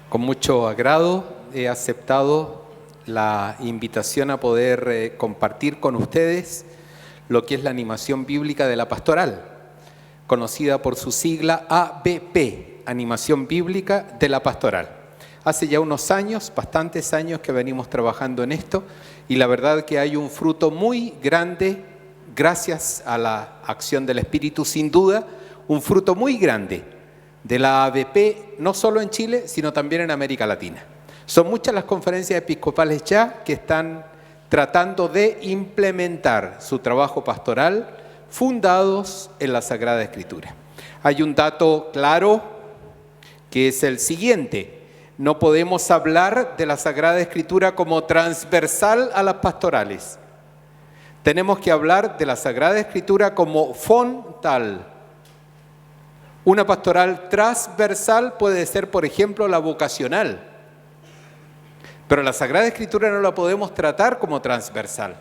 Con mucho agrado he aceptado la invitación a poder compartir con ustedes lo que es la animación bíblica de la pastoral, conocida por su sigla ABP, Animación Bíblica de la Pastoral. Hace ya unos años, bastantes años que venimos trabajando en esto y la verdad que hay un fruto muy grande, gracias a la acción del Espíritu, sin duda, un fruto muy grande de la ABP, no solo en Chile, sino también en América Latina. Son muchas las conferencias episcopales ya que están tratando de implementar su trabajo pastoral fundados en la Sagrada Escritura. Hay un dato claro que es el siguiente: no podemos hablar de la Sagrada Escritura como transversal a las pastorales. Tenemos que hablar de la Sagrada Escritura como fontal. Una pastoral transversal puede ser, por ejemplo, la vocacional. Pero la Sagrada Escritura no la podemos tratar como transversal.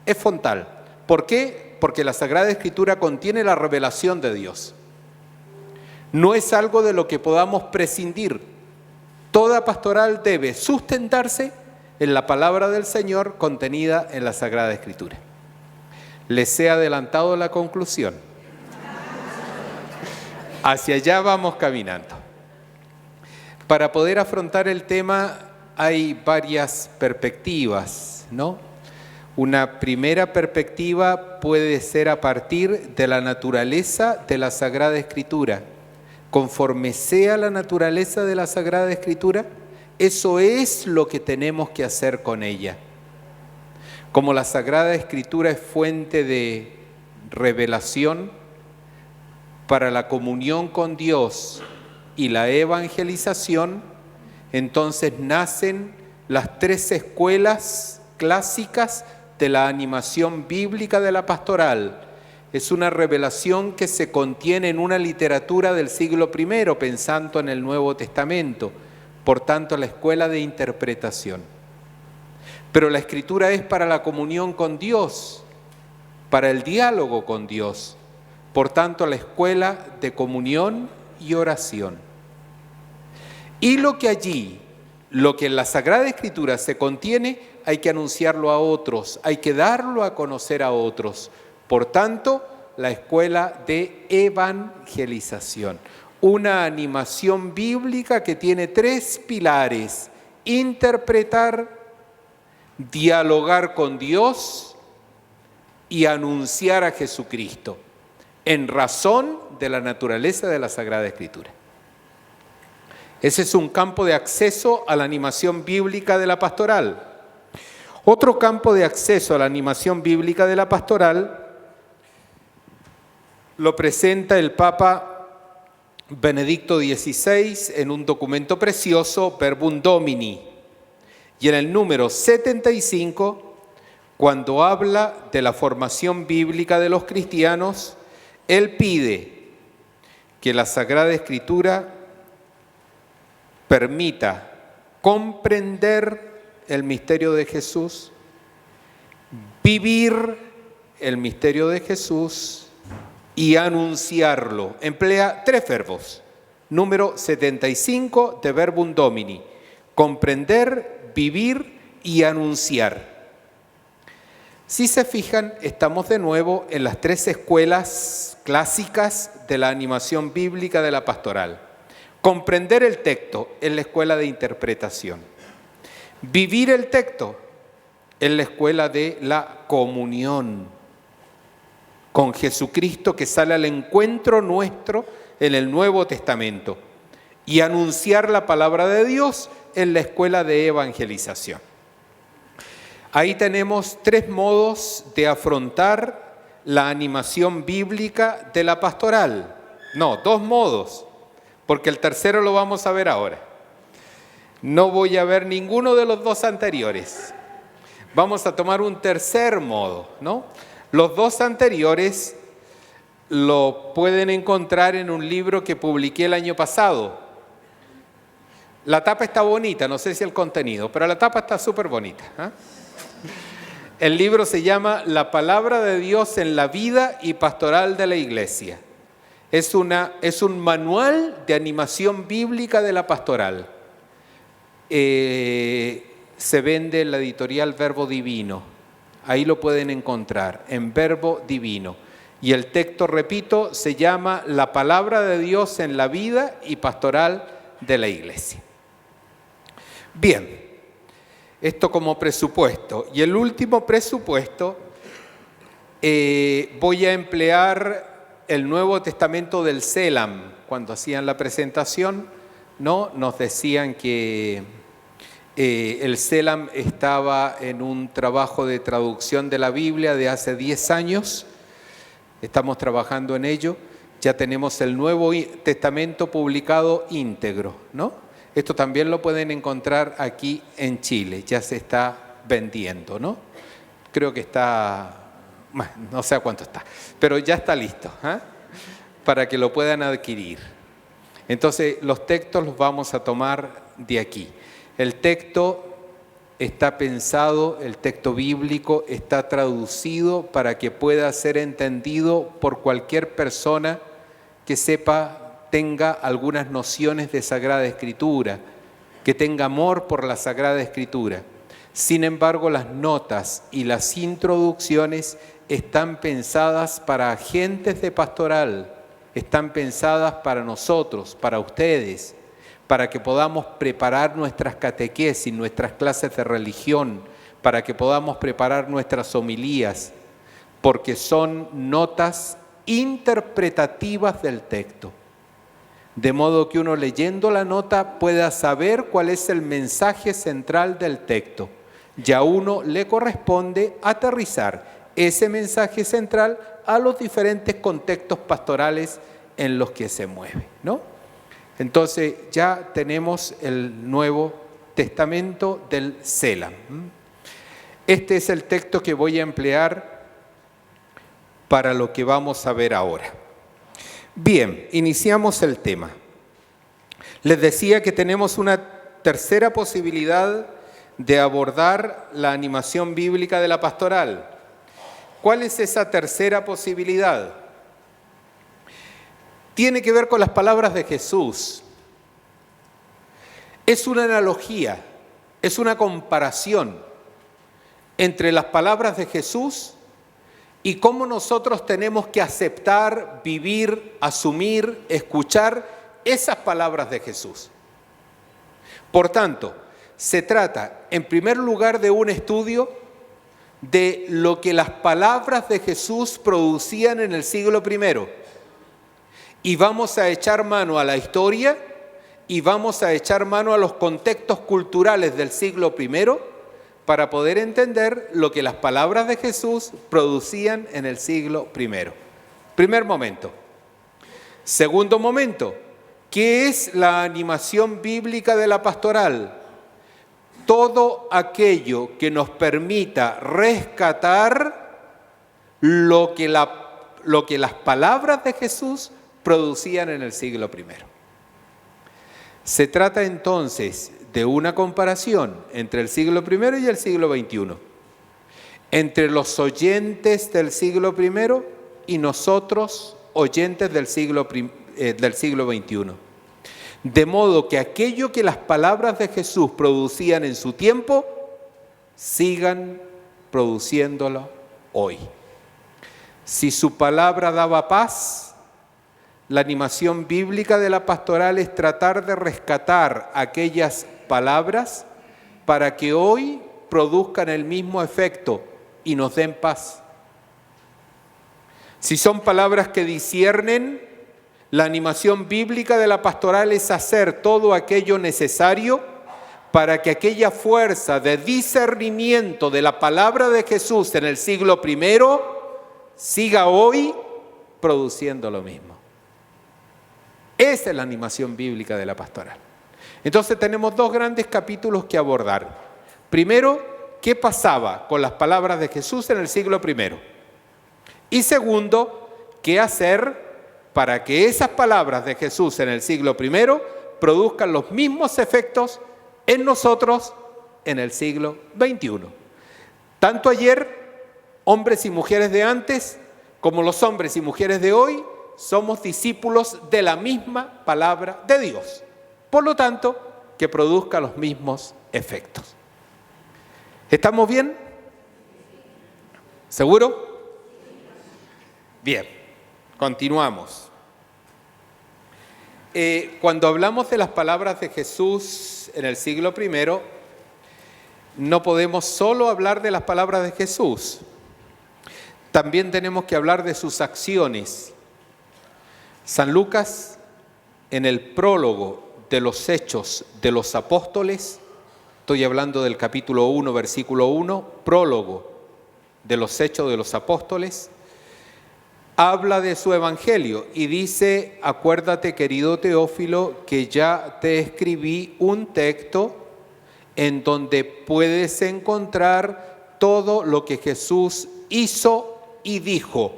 Es fontal. ¿Por qué? Porque la Sagrada Escritura contiene la revelación de Dios. No es algo de lo que podamos prescindir. Toda pastoral debe sustentarse en la palabra del Señor contenida en la Sagrada Escritura. Les he adelantado la conclusión. Hacia allá vamos caminando. Para poder afrontar el tema hay varias perspectivas, ¿no? Una primera perspectiva puede ser a partir de la naturaleza de la Sagrada Escritura. Conforme sea la naturaleza de la Sagrada Escritura, eso es lo que tenemos que hacer con ella. Como la Sagrada Escritura es fuente de revelación para la comunión con Dios y la evangelización, entonces nacen las tres escuelas clásicas de la animación bíblica de la pastoral. Es una revelación que se contiene en una literatura del siglo I, pensando en el Nuevo Testamento, por tanto la escuela de interpretación. Pero la Escritura es para la comunión con Dios, para el diálogo con Dios. Por tanto, la escuela de comunión y oración. Y lo que en la Sagrada Escritura se contiene, hay que anunciarlo a otros, hay que darlo a conocer a otros. Por tanto, la escuela de evangelización. Una animación bíblica que tiene tres pilares: interpretar, dialogar con Dios y anunciar a Jesucristo, en razón de la naturaleza de la Sagrada Escritura. Ese es un campo de acceso a la animación bíblica de la pastoral. Otro campo de acceso a la animación bíblica de la pastoral lo presenta el Papa Benedicto XVI en un documento precioso, Verbum Domini, y en el número 75, cuando habla de la formación bíblica de los cristianos, él pide que la Sagrada Escritura permita comprender el misterio de Jesús, vivir el misterio de Jesús y anunciarlo. Emplea tres verbos. Número 75 de Verbum Domini: comprender, vivir y anunciar. Si se fijan, estamos de nuevo en las tres escuelas clásicas de la animación bíblica de la pastoral. Comprender el texto es la escuela de interpretación. Vivir el texto es la escuela de la comunión con Jesucristo, que sale al encuentro nuestro en el Nuevo Testamento. Y anunciar la palabra de Dios es la escuela de evangelización. Ahí tenemos tres modos de afrontar la animación bíblica de la pastoral. No, dos modos, porque el tercero lo vamos a ver ahora. No voy a ver ninguno de los dos anteriores. Vamos a tomar un tercer modo, ¿no? Los dos anteriores lo pueden encontrar en un libro que publiqué el año pasado. La tapa está bonita, no sé si el contenido, pero la tapa está súper bonita, ¿eh? El libro se llama La Palabra de Dios en la Vida y Pastoral de la Iglesia. Es un manual de animación bíblica de la pastoral. se vende en la editorial Verbo Divino. Ahí lo pueden encontrar, en Verbo Divino. Y el texto, repito, se llama La palabra de Dios en la vida y pastoral de la Iglesia. Bien, esto como presupuesto. Y el último presupuesto, voy a emplear el Nuevo Testamento del Selam. Cuando hacían la presentación, ¿no? Nos decían que el Selam estaba en un trabajo de traducción de la Biblia de hace 10 años. Estamos trabajando en ello. Ya tenemos el Nuevo Testamento publicado íntegro, ¿no? Esto también lo pueden encontrar aquí en Chile. Ya se está vendiendo, ¿no? Creo que está, bueno, no sé a cuánto está, pero ya está listo, ¿eh? Para que lo puedan adquirir. Entonces, los textos los vamos a tomar de aquí. El texto está pensado, el texto bíblico está traducido para que pueda ser entendido por cualquier persona que sepa, tenga algunas nociones de Sagrada Escritura, que tenga amor por la Sagrada Escritura. Sin embargo, las notas y las introducciones están pensadas para agentes de pastoral, están pensadas para nosotros, para ustedes, para que podamos preparar nuestras catequesis, nuestras clases de religión, para que podamos preparar nuestras homilías, porque son notas interpretativas del texto. De modo que uno leyendo la nota pueda saber cuál es el mensaje central del texto. Y a uno le corresponde aterrizar ese mensaje central a los diferentes contextos pastorales en los que se mueve, ¿no? Entonces ya tenemos el Nuevo Testamento del Selam. Este es el texto que voy a emplear para lo que vamos a ver ahora. Bien, iniciamos el tema. Les decía que tenemos una tercera posibilidad de abordar la animación bíblica de la pastoral. ¿Cuál es esa tercera posibilidad? Tiene que ver con las palabras de Jesús. Es una analogía, es una comparación entre las palabras de Jesús y cómo nosotros tenemos que aceptar, vivir, asumir, escuchar esas palabras de Jesús. Por tanto, se trata, en primer lugar, de un estudio de lo que las palabras de Jesús producían en el siglo I. Y vamos a echar mano a la historia y vamos a echar mano a los contextos culturales del siglo I para poder entender lo que las palabras de Jesús producían en el siglo I. Primer momento. Segundo momento, ¿qué es la animación bíblica de la pastoral? Todo aquello que nos permita rescatar lo que las palabras de Jesús producían en el siglo I. Se trata entonces de una comparación entre el siglo I y el siglo XXI, entre los oyentes del siglo I y nosotros, oyentes del siglo XXI. De modo que aquello que las palabras de Jesús producían en su tiempo, sigan produciéndolo hoy. Si su palabra daba paz, la animación bíblica de la pastoral es tratar de rescatar aquellas palabras para que hoy produzcan el mismo efecto y nos den paz. Si son palabras que disciernen, la animación bíblica de la pastoral es hacer todo aquello necesario para que aquella fuerza de discernimiento de la palabra de Jesús en el siglo I siga hoy produciendo lo mismo. Esa es la animación bíblica de la pastoral. Entonces tenemos dos grandes capítulos que abordar. Primero, ¿qué pasaba con las palabras de Jesús en el siglo I? Y segundo, ¿qué hacer para que esas palabras de Jesús en el siglo I produzcan los mismos efectos en nosotros en el siglo XXI? Tanto ayer, hombres y mujeres de antes, como los hombres y mujeres de hoy, somos discípulos de la misma palabra de Dios. Por lo tanto, que produzca los mismos efectos. ¿Estamos bien? ¿Seguro? Bien, continuamos. Cuando hablamos de las palabras de Jesús en el siglo I, no podemos solo hablar de las palabras de Jesús. También tenemos que hablar de sus acciones. San Lucas, en el prólogo de los Hechos de los Apóstoles, estoy hablando del capítulo 1, versículo 1, prólogo de los Hechos de los Apóstoles, habla de su evangelio y dice: acuérdate, querido Teófilo, que ya te escribí un texto en donde puedes encontrar todo lo que Jesús hizo y dijo.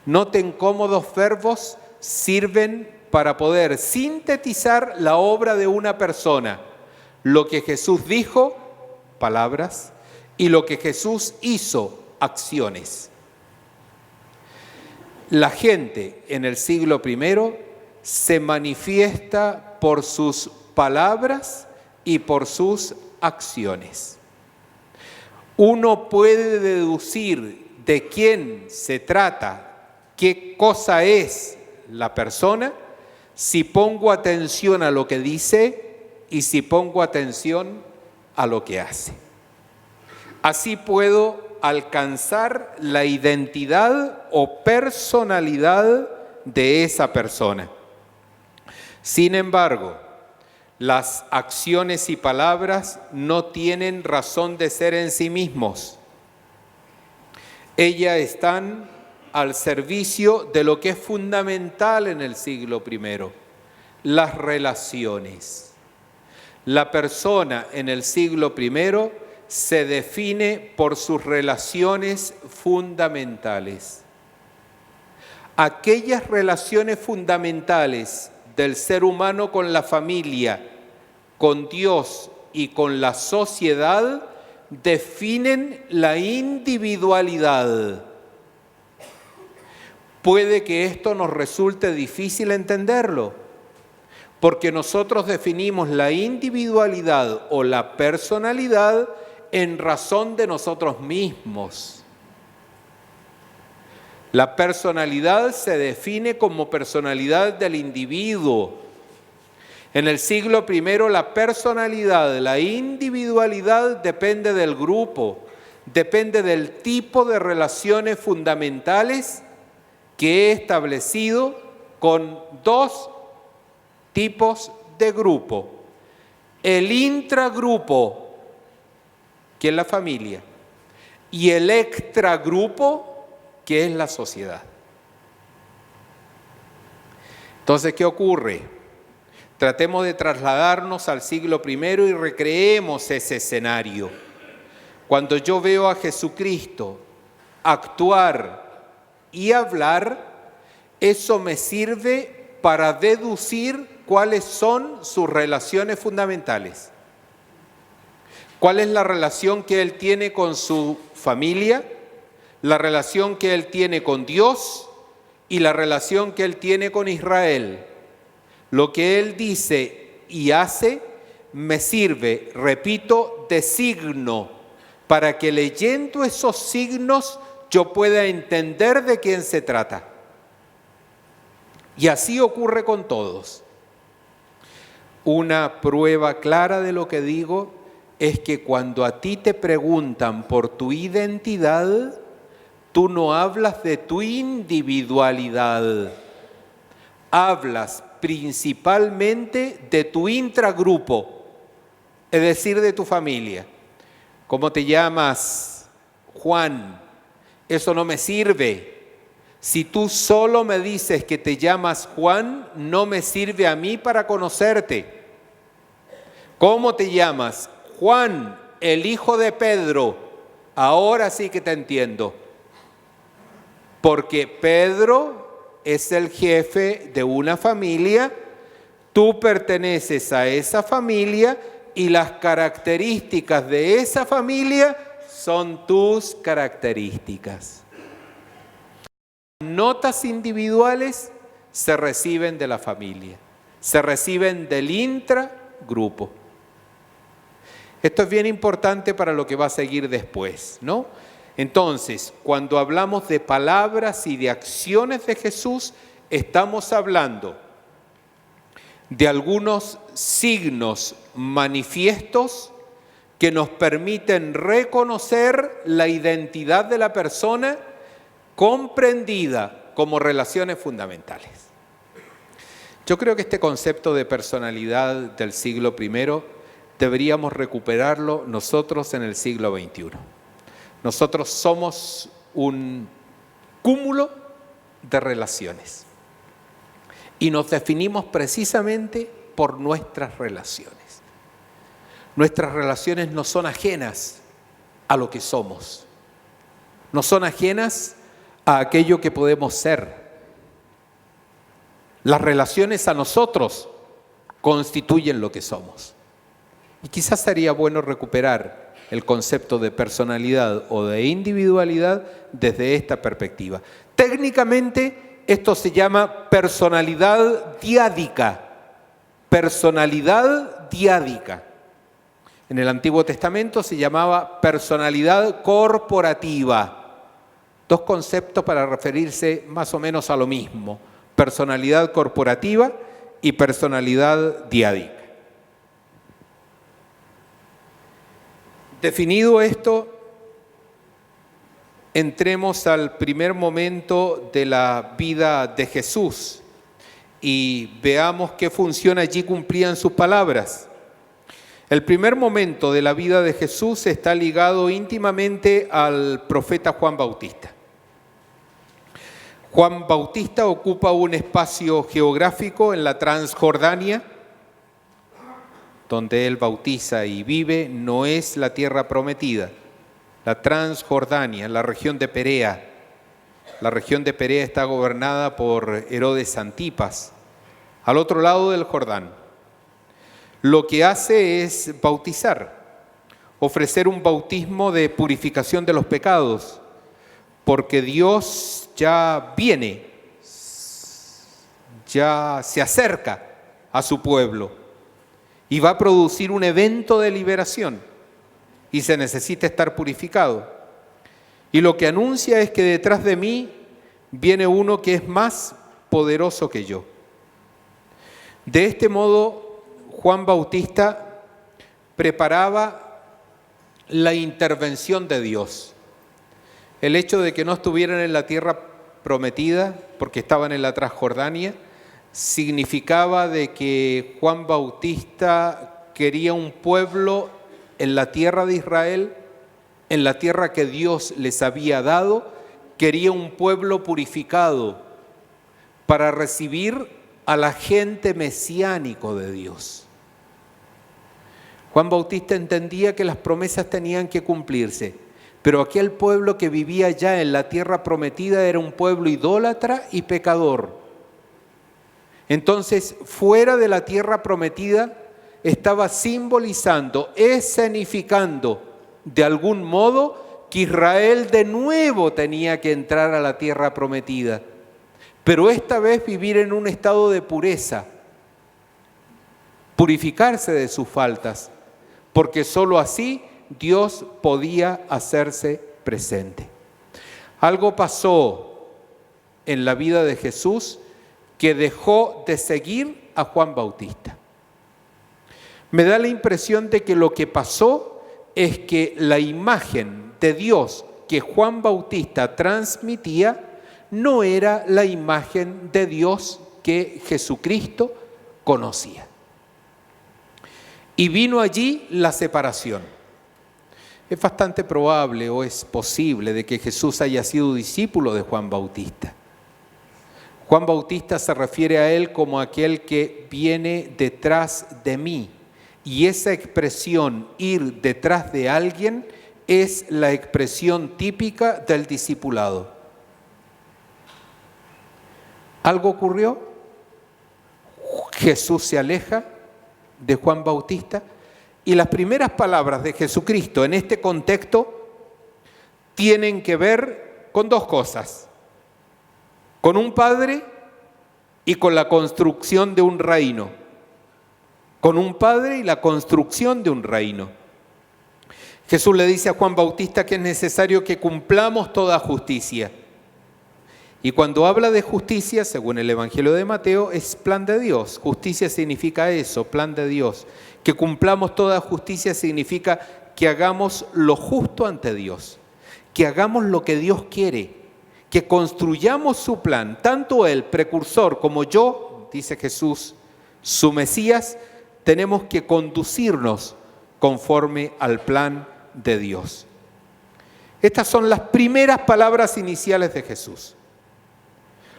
Noten cómo dos verbos sirven para poder sintetizar la obra de una persona. Lo que Jesús dijo, palabras, y lo que Jesús hizo, acciones. La gente en el siglo I se manifiesta por sus palabras y por sus acciones. Uno puede deducir de quién se trata, qué cosa es la persona, si pongo atención a lo que dice y si pongo atención a lo que hace. Así puedo alcanzar la identidad o personalidad de esa persona. Sin embargo, las acciones y palabras no tienen razón de ser en sí mismos. Ellas están al servicio de lo que es fundamental en el siglo I, las relaciones. La persona en el siglo I se define por sus relaciones fundamentales. Aquellas relaciones fundamentales del ser humano con la familia, con Dios y con la sociedad definen la individualidad. Puede que esto nos resulte difícil entenderlo, porque nosotros definimos la individualidad o la personalidad en razón de nosotros mismos. La personalidad se define como personalidad del individuo. En el siglo I, la personalidad, la individualidad depende del grupo, depende del tipo de relaciones fundamentales que he establecido con dos tipos de grupo. El intragrupo, que es la familia, y el extragrupo, que es la sociedad. Entonces, ¿qué ocurre? Tratemos de trasladarnos al siglo I y recreemos ese escenario. Cuando yo veo a Jesucristo actuar y hablar, eso me sirve para deducir cuáles son sus relaciones fundamentales. ¿Cuál es la relación que Él tiene con su familia? La relación que Él tiene con Dios y la relación que Él tiene con Israel. Lo que Él dice y hace me sirve, repito, de signo, para que leyendo esos signos yo pueda entender de quién se trata. Y así ocurre con todos. Una prueba clara de lo que digo es que cuando a ti te preguntan por tu identidad, tú no hablas de tu individualidad, hablas principalmente de tu intragrupo, es decir, de tu familia. ¿Cómo te llamas? Juan. Eso no me sirve. Si tú solo me dices que te llamas Juan, no me sirve a mí para conocerte. ¿Cómo te llamas? Juan, el hijo de Pedro. Ahora sí que te entiendo. Porque Pedro es el jefe de una familia, tú perteneces a esa familia y las características de esa familia son tus características. Notas individuales se reciben de la familia, se reciben del intra grupo. Esto es bien importante para lo que va a seguir después, ¿no? Entonces, cuando hablamos de palabras y de acciones de Jesús, estamos hablando de algunos signos manifiestos que nos permiten reconocer la identidad de la persona comprendida como relaciones fundamentales. Yo creo que este concepto de personalidad del siglo I deberíamos recuperarlo nosotros en el siglo XXI. Nosotros somos un cúmulo de relaciones y nos definimos precisamente por nuestras relaciones. Nuestras relaciones no son ajenas a lo que somos, no son ajenas a aquello que podemos ser. Las relaciones a nosotros constituyen lo que somos. Y quizás sería bueno recuperar el concepto de personalidad o de individualidad desde esta perspectiva. Técnicamente esto se llama personalidad diádica. Personalidad diádica. En el Antiguo Testamento se llamaba personalidad corporativa. Dos conceptos para referirse más o menos a lo mismo. Personalidad corporativa y personalidad diádica. Definido esto, entremos al primer momento de la vida de Jesús y veamos qué función allí cumplían sus palabras. El primer momento de la vida de Jesús está ligado íntimamente al profeta Juan Bautista. Juan Bautista ocupa un espacio geográfico en la Transjordania, donde él bautiza y vive. No es la tierra prometida. La Transjordania, la región de Perea. La región de Perea está gobernada por Herodes Antipas, al otro lado del Jordán. Lo que hace es bautizar, ofrecer un bautismo de purificación de los pecados, porque Dios ya viene, ya se acerca a su pueblo y va a producir un evento de liberación y se necesita estar purificado. Y lo que anuncia es que detrás de mí viene uno que es más poderoso que yo. De este modo, Juan Bautista preparaba la intervención de Dios. El hecho de que no estuvieran en la tierra prometida, porque estaban en la Transjordania, significaba de que Juan Bautista quería un pueblo en la tierra de Israel, en la tierra que Dios les había dado, quería un pueblo purificado para recibir al agente mesiánico de Dios. Juan Bautista entendía que las promesas tenían que cumplirse, pero aquel pueblo que vivía ya en la tierra prometida era un pueblo idólatra y pecador. Entonces, fuera de la tierra prometida, estaba simbolizando, escenificando de algún modo que Israel de nuevo tenía que entrar a la tierra prometida, pero esta vez vivir en un estado de pureza, purificarse de sus faltas, porque sólo así Dios podía hacerse presente. Algo pasó en la vida de Jesús que dejó de seguir a Juan Bautista. Me da la impresión de que lo que pasó es que la imagen de Dios que Juan Bautista transmitía no era la imagen de Dios que Jesucristo conocía. Y vino allí la separación. Es bastante probable o es posible de que Jesús haya sido discípulo de Juan Bautista. Juan Bautista se refiere a él como aquel que viene detrás de mí. Y esa expresión, ir detrás de alguien, es la expresión típica del discipulado. ¿Algo ocurrió? Jesús se aleja de Juan Bautista y las primeras palabras de Jesucristo en este contexto tienen que ver con dos cosas: con un padre y con la construcción de un reino. con un padre y la construcción de un reino. Jesús le dice a Juan Bautista que es necesario que cumplamos toda justicia. Y cuando habla de justicia, según el Evangelio de Mateo, es plan de Dios. Justicia significa eso, plan de Dios. Que cumplamos toda justicia significa que hagamos lo justo ante Dios, que hagamos lo que Dios quiere, que construyamos su plan, tanto Él, precursor, como yo, dice Jesús, su Mesías, tenemos que conducirnos conforme al plan de Dios. Estas son las primeras palabras iniciales de Jesús.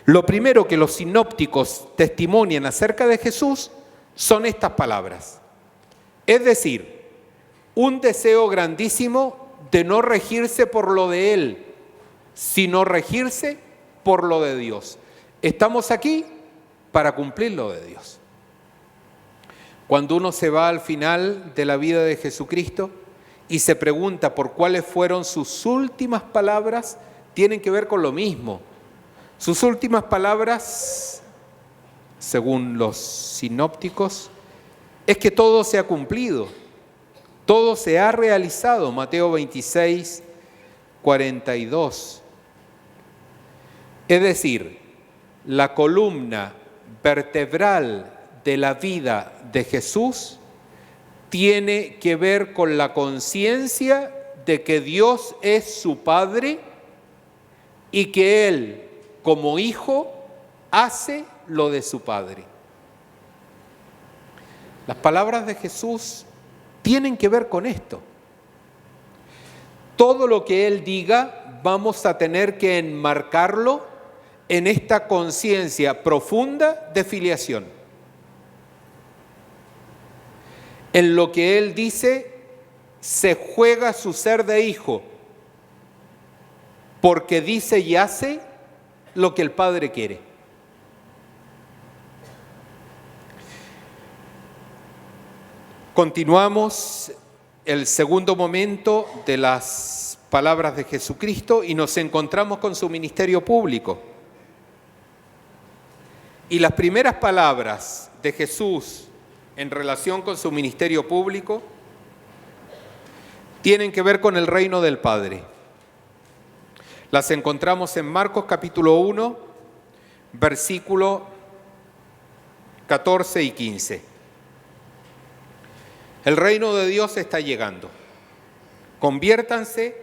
Lo primero que los sinópticos testimonian acerca de Jesús son estas palabras. Es decir, un deseo grandísimo de no regirse por lo de Él, sino regirse por lo de Dios. Estamos aquí para cumplir lo de Dios. Cuando uno se va al final de la vida de Jesucristo y se pregunta por cuáles fueron sus últimas palabras, tienen que ver con lo mismo. Sus últimas palabras, según los sinópticos, es que todo se ha cumplido, todo se ha realizado. Mateo 26, 42. Es decir, la columna vertebral de la vida de Jesús tiene que ver con la conciencia de que Dios es su Padre y que Él, como hijo, hace lo de su Padre. Las palabras de Jesús tienen que ver con esto. Todo lo que Él diga vamos a tener que enmarcarlo en esta conciencia profunda de filiación. En lo que Él dice se juega su ser de hijo, porque dice y hace lo que el Padre quiere. Continuamos el segundo momento de las palabras de Jesucristo y nos encontramos con su ministerio público. Y las primeras palabras de Jesús en relación con su ministerio público tienen que ver con el reino del Padre. Las encontramos en Marcos capítulo 1, versículo 14 y 15. El reino de Dios está llegando. Conviértanse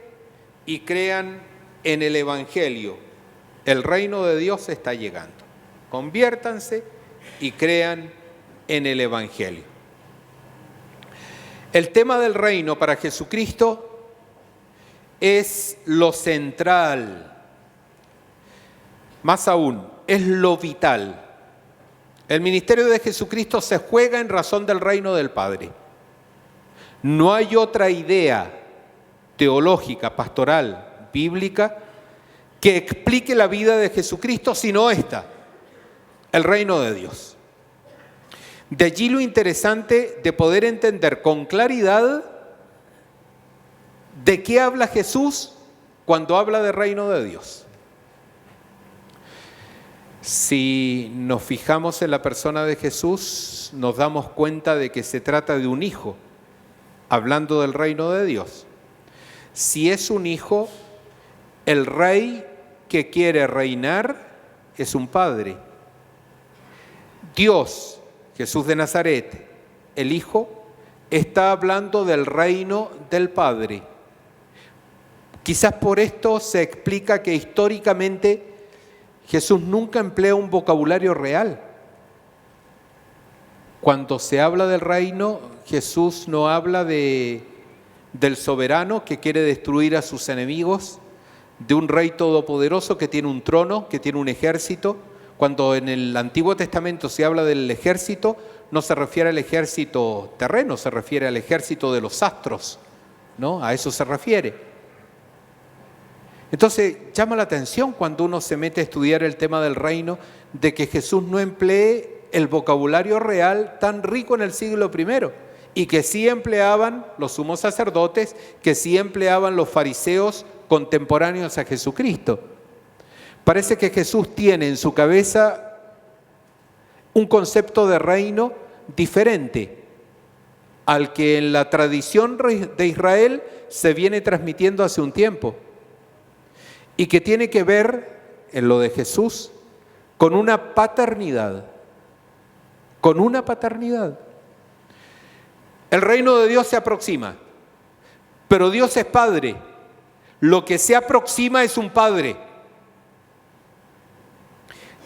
y crean en el Evangelio. El reino de Dios está llegando. Conviértanse y crean en el Evangelio. El tema del reino para Jesucristo es lo central. Más aún, es lo vital. El ministerio de Jesucristo se juega en razón del reino del Padre. No hay otra idea teológica, pastoral, bíblica, que explique la vida de Jesucristo, sino esta, el reino de Dios. De allí lo interesante de poder entender con claridad de qué habla Jesús cuando habla del reino de Dios. Si nos fijamos en la persona de Jesús, nos damos cuenta de que se trata de un hijo, hablando del reino de Dios. Si es un hijo, el rey que quiere reinar es un padre. Dios, Jesús de Nazaret, el Hijo, está hablando del reino del Padre. Quizás por esto se explica que históricamente Jesús nunca emplea un vocabulario real. Cuando se habla del reino, Jesús no habla del soberano que quiere destruir a sus enemigos, de un rey todopoderoso que tiene un trono, que tiene un ejército. Cuando en el Antiguo Testamento se habla del ejército, no se refiere al ejército terreno, se refiere al ejército de los astros, ¿no? A eso se refiere. Entonces, llama la atención cuando uno se mete a estudiar el tema del reino, de que Jesús no emplee el vocabulario real tan rico en el siglo I, y que sí empleaban los sumos sacerdotes, que sí empleaban los fariseos contemporáneos a Jesucristo. Parece que Jesús tiene en su cabeza un concepto de reino diferente al que en la tradición de Israel se viene transmitiendo hace un tiempo y que tiene que ver, en lo de Jesús, con una paternidad. Con una paternidad. El reino de Dios se aproxima, pero Dios es Padre. Lo que se aproxima es un Padre.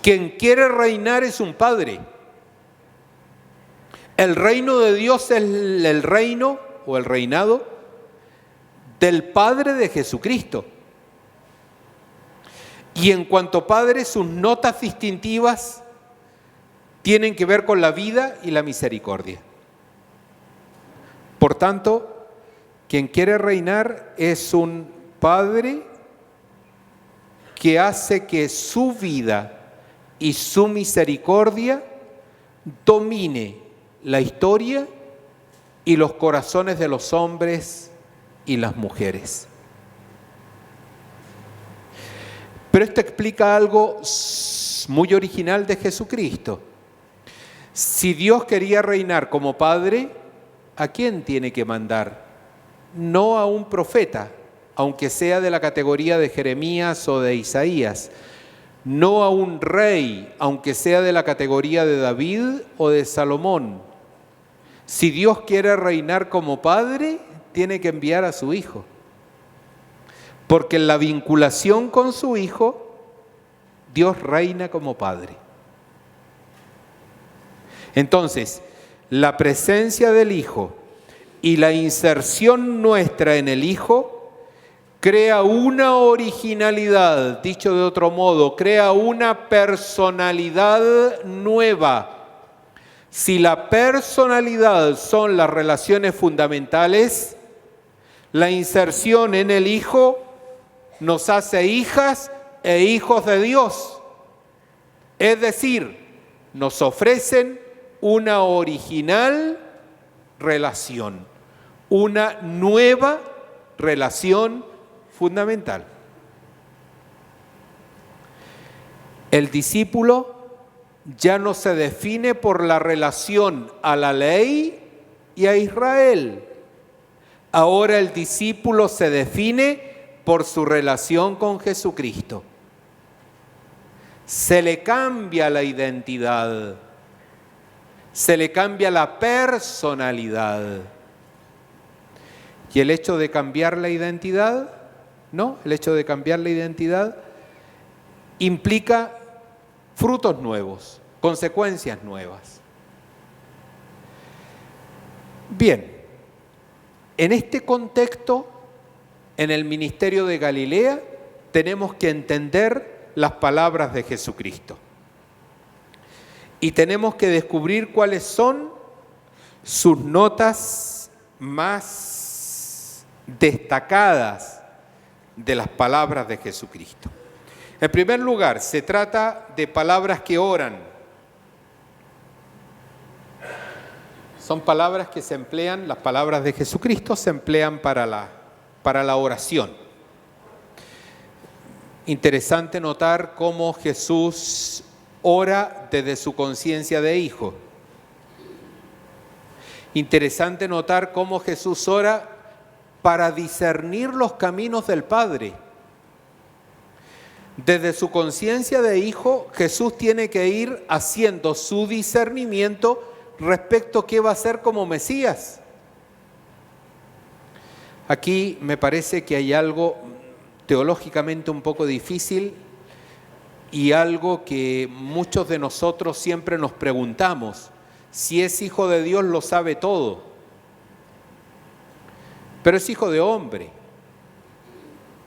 Quien quiere reinar es un Padre. El reino de Dios es el reino o el reinado del Padre de Jesucristo. Y en cuanto Padre, sus notas distintivas tienen que ver con la vida y la misericordia. Por tanto, quien quiere reinar es un Padre que hace que su vida y su misericordia domine la historia y los corazones de los hombres y las mujeres. Pero esto explica algo muy original de Jesucristo. Si Dios quería reinar como Padre, ¿a quién tiene que mandar? No a un profeta, aunque sea de la categoría de Jeremías o de Isaías. No a un rey, aunque sea de la categoría de David o de Salomón. Si Dios quiere reinar como Padre, tiene que enviar a su Hijo. Porque en la vinculación con su Hijo, Dios reina como Padre. Entonces, la presencia del Hijo y la inserción nuestra en el Hijo crea una originalidad, dicho de otro modo, crea una personalidad nueva. Si la personalidad son las relaciones fundamentales, la inserción en el Hijo nos hace hijas e hijos de Dios. Es decir, nos ofrecen una original relación, una nueva relación fundamental. El discípulo ya no se define por la relación a la ley y a Israel. Ahora el discípulo se define por su relación con Jesucristo. Se le cambia la identidad, se le cambia la personalidad. ¿Y el hecho de cambiar la identidad? No, el hecho de cambiar la identidad implica frutos nuevos, consecuencias nuevas. Bien, en este contexto, en el ministerio de Galilea, tenemos que entender las palabras de Jesucristo. Y tenemos que descubrir cuáles son sus notas más destacadas de las palabras de Jesucristo. En primer lugar, se trata de palabras que oran. Son palabras que se emplean, las palabras de Jesucristo se emplean para la oración. Interesante notar cómo Jesús ora desde su conciencia de hijo. Interesante notar cómo Jesús ora para discernir los caminos del Padre. Desde su conciencia de hijo, Jesús tiene que ir haciendo su discernimiento respecto a qué va a ser como Mesías. Aquí me parece que hay algo teológicamente un poco difícil y algo que muchos de nosotros siempre nos preguntamos. Si es hijo de Dios lo sabe todo, pero es hijo de hombre,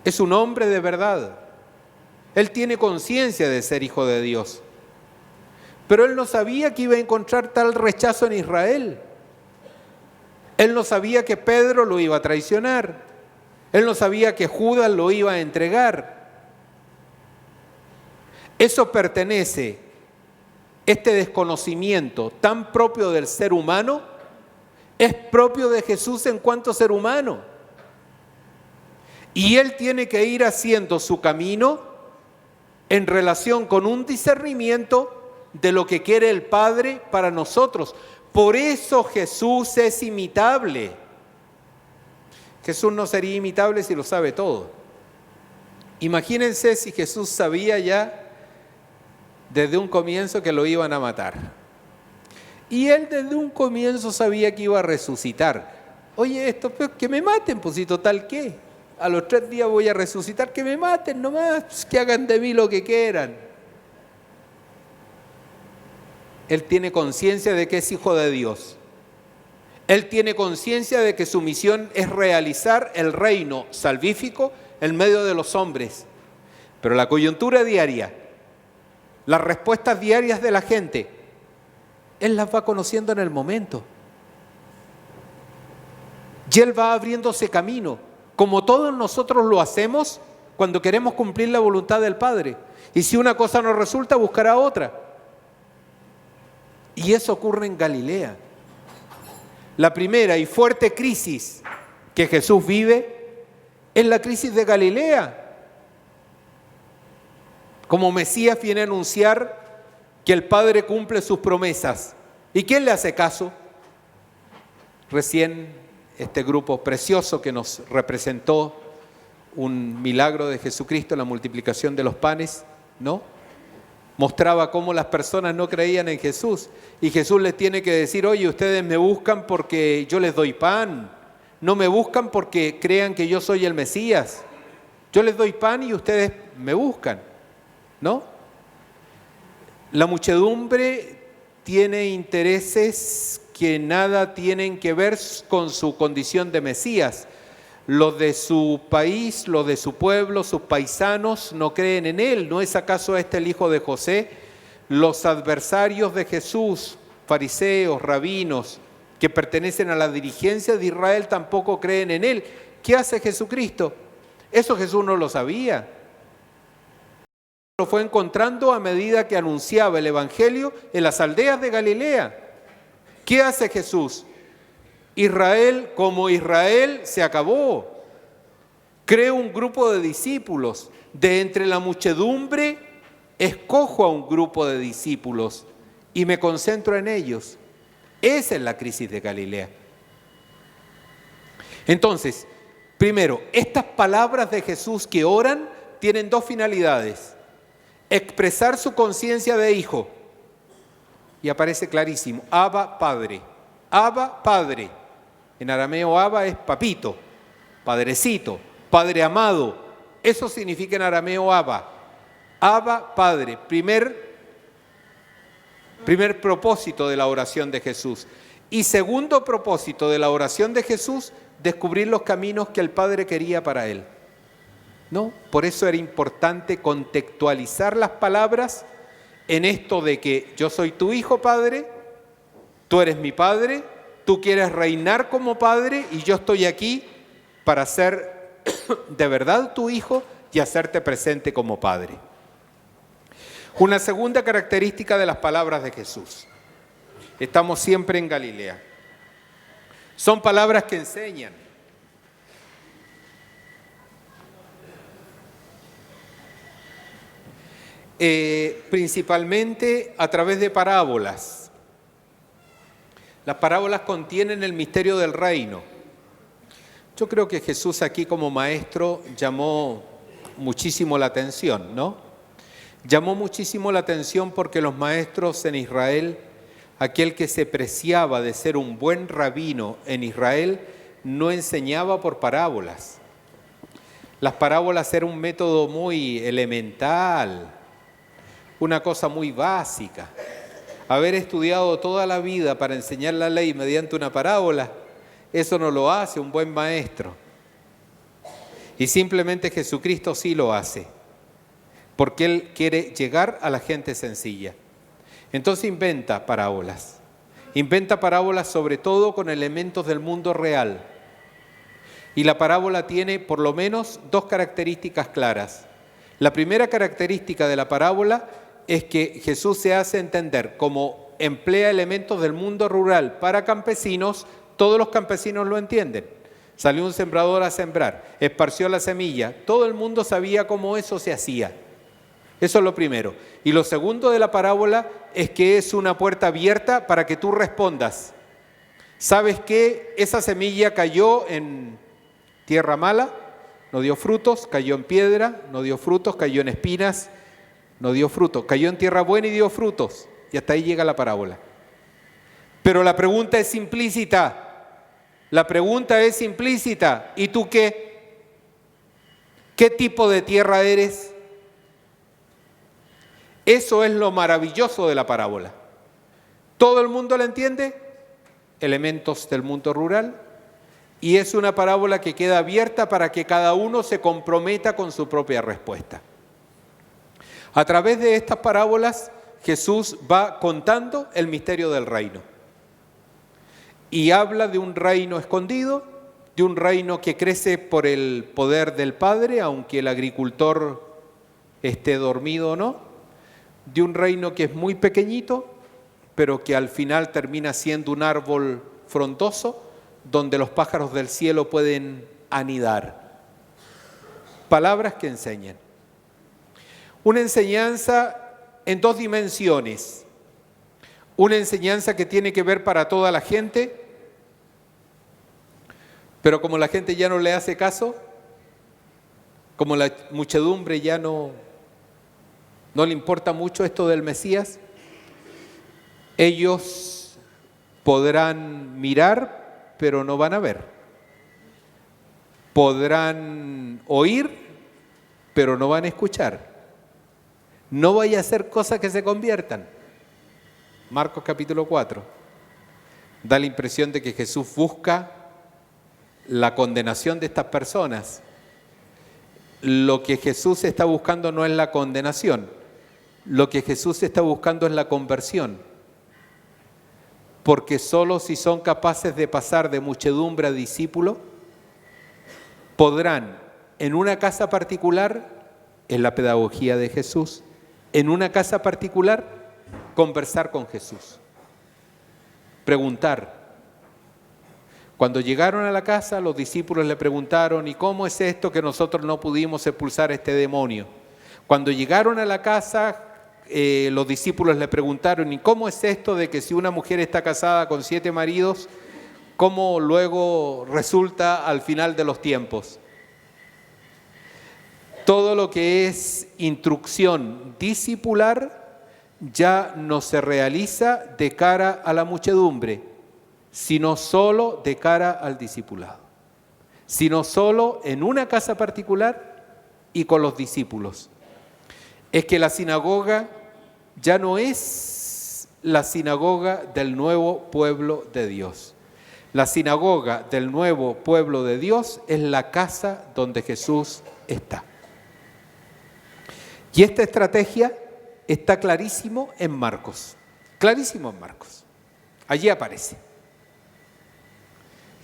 es un hombre de verdad. Él tiene conciencia de ser hijo de Dios, pero él no sabía que iba a encontrar tal rechazo en Israel. Él no sabía que Pedro lo iba a traicionar. Él no sabía que Judas lo iba a entregar. Eso pertenece, este desconocimiento tan propio del ser humano, es propio de Jesús en cuanto ser humano. Y él tiene que ir haciendo su camino en relación con un discernimiento de lo que quiere el Padre para nosotros, Por eso Jesús es imitable. Jesús no sería imitable si lo sabe todo. Imagínense si Jesús sabía ya desde un comienzo que lo iban a matar. Y él desde un comienzo sabía que iba a resucitar. Oye, esto, pues, que me maten, pues si total qué. A los 3 días voy a resucitar, que me maten nomás, pues, que hagan de mí lo que quieran. Él tiene conciencia de que es hijo de Dios. Él tiene conciencia de que su misión es realizar el reino salvífico en medio de los hombres. Pero la coyuntura diaria, las respuestas diarias de la gente, Él las va conociendo en el momento. Y Él va abriéndose camino, como todos nosotros lo hacemos cuando queremos cumplir la voluntad del Padre. Y si una cosa no resulta, buscará otra. Y eso ocurre en Galilea. La primera y fuerte crisis que Jesús vive es la crisis de Galilea. Como Mesías viene a anunciar que el Padre cumple sus promesas. ¿Y quién le hace caso? Recién este grupo precioso que nos representó un milagro de Jesucristo, la multiplicación de los panes, ¿no? Mostraba cómo las personas no creían en Jesús. Y Jesús les tiene que decir, oye, ustedes me buscan porque yo les doy pan. No me buscan porque crean que yo soy el Mesías. Yo les doy pan y ustedes me buscan, ¿no? La muchedumbre tiene intereses que nada tienen que ver con su condición de Mesías. Los de su país, los de su pueblo, sus paisanos no creen en Él. ¿No es acaso este el hijo de José? Los adversarios de Jesús, fariseos, rabinos, que pertenecen a la dirigencia de Israel, tampoco creen en Él. ¿Qué hace Jesucristo? Eso Jesús no lo sabía. Lo fue encontrando a medida que anunciaba el Evangelio en las aldeas de Galilea. ¿Qué hace Jesús? Israel como Israel se acabó. Creo un grupo de discípulos. De entre la muchedumbre, escojo a un grupo de discípulos y me concentro en ellos. Esa es la crisis de Galilea. Entonces, primero, estas palabras de Jesús que oran tienen 2 finalidades. Expresar su conciencia de hijo. Y aparece clarísimo, Abba, Padre. Abba, Padre. En arameo Abba es papito, padrecito, Padre amado. Eso significa en arameo Abba. Abba, Padre. Primer propósito de la oración de Jesús. Y segundo propósito de la oración de Jesús, descubrir los caminos que el Padre quería para él. ¿No? Por eso era importante contextualizar las palabras en esto de que yo soy tu hijo, Padre, tú eres mi Padre, tú quieres reinar como Padre y yo estoy aquí para ser de verdad tu hijo y hacerte presente como Padre. Una segunda característica de las palabras de Jesús. Estamos siempre en Galilea. Son palabras que enseñan. Principalmente a través de parábolas. Las parábolas contienen el misterio del reino. Yo creo que Jesús aquí como maestro llamó muchísimo la atención, ¿no? Llamó muchísimo la atención porque los maestros en Israel, aquel que se preciaba de ser un buen rabino en Israel, no enseñaba por parábolas. Las parábolas eran un método muy elemental, una cosa muy básica. Haber estudiado toda la vida para enseñar la ley mediante una parábola, eso no lo hace un buen maestro. Y simplemente Jesucristo sí lo hace, porque Él quiere llegar a la gente sencilla. Entonces inventa parábolas sobre todo con elementos del mundo real. Y la parábola tiene por lo menos 2 características claras. La primera característica de la parábola es que Jesús se hace entender como emplea elementos del mundo rural para campesinos, todos los campesinos lo entienden. Salió un sembrador a sembrar, esparció la semilla, todo el mundo sabía cómo eso se hacía. Eso es lo primero. Y lo segundo de la parábola es que es una puerta abierta para que tú respondas. ¿Sabes qué? Esa semilla cayó en tierra mala, no dio frutos, cayó en piedra, no dio frutos, cayó en espinas, no dio frutos, cayó en tierra buena y dio frutos. Y hasta ahí llega la parábola. Pero la pregunta es implícita. La pregunta es implícita. ¿Y tú qué? ¿Qué tipo de tierra eres? Eso es lo maravilloso de la parábola. ¿Todo el mundo la entiende? Elementos del mundo rural. Y es una parábola que queda abierta para que cada uno se comprometa con su propia respuesta. A través de estas parábolas, Jesús va contando el misterio del reino. Y habla de un reino escondido, de un reino que crece por el poder del Padre, aunque el agricultor esté dormido o no, de un reino que es muy pequeñito, pero que al final termina siendo un árbol frondoso, donde los pájaros del cielo pueden anidar. Palabras que enseñan. Una enseñanza en dos dimensiones. Una enseñanza que tiene que ver para toda la gente, pero como la gente ya no le hace caso, como la muchedumbre ya no le importa mucho esto del Mesías, ellos podrán mirar, pero no van a ver. Podrán oír, pero no van a escuchar. No vaya a hacer cosas que se conviertan. Marcos capítulo 4. Da la impresión de que Jesús busca la condenación de estas personas. Lo que Jesús está buscando no es la condenación. Lo que Jesús está buscando es la conversión. Porque solo si son capaces de pasar de muchedumbre a discípulo, podrán en una casa particular, en la pedagogía de Jesús, en una casa particular, conversar con Jesús, preguntar. Cuando llegaron a la casa, los discípulos le preguntaron: ¿y cómo es esto que nosotros no pudimos expulsar a este demonio? Cuando llegaron a la casa, los discípulos le preguntaron: ¿y cómo es esto de que si una mujer está casada con 7 maridos, cómo luego resulta al final de los tiempos? Todo lo que es instrucción discipular ya no se realiza de cara a la muchedumbre, sino solo de cara al discipulado, sino solo en una casa particular y con los discípulos. Es que la sinagoga ya no es la sinagoga del nuevo pueblo de Dios. La sinagoga del nuevo pueblo de Dios es la casa donde Jesús está. Y esta estrategia está clarísimo en Marcos. Clarísimo en Marcos. Allí aparece.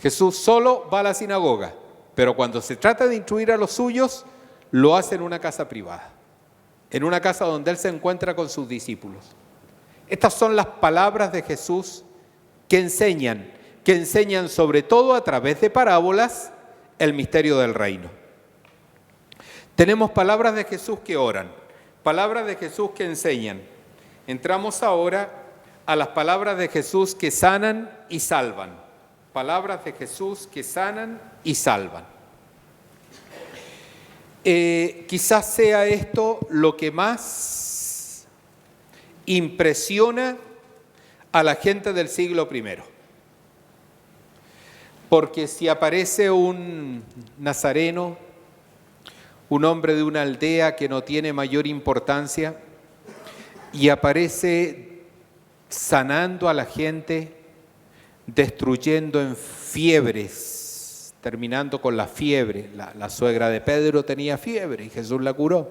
Jesús solo va a la sinagoga, pero cuando se trata de instruir a los suyos, lo hace en una casa privada, en una casa donde Él se encuentra con sus discípulos. Estas son las palabras de Jesús que enseñan sobre todo a través de parábolas el misterio del reino. Tenemos palabras de Jesús que oran, palabras de Jesús que enseñan. Entramos ahora a las palabras de Jesús que sanan y salvan. Palabras de Jesús que sanan y salvan. Quizás sea esto lo que más impresiona a la gente del siglo I. Porque si aparece un nazareno, un hombre de una aldea que no tiene mayor importancia, y aparece sanando a la gente, destruyendo en fiebres, terminando con la fiebre. La suegra de Pedro tenía fiebre y Jesús la curó.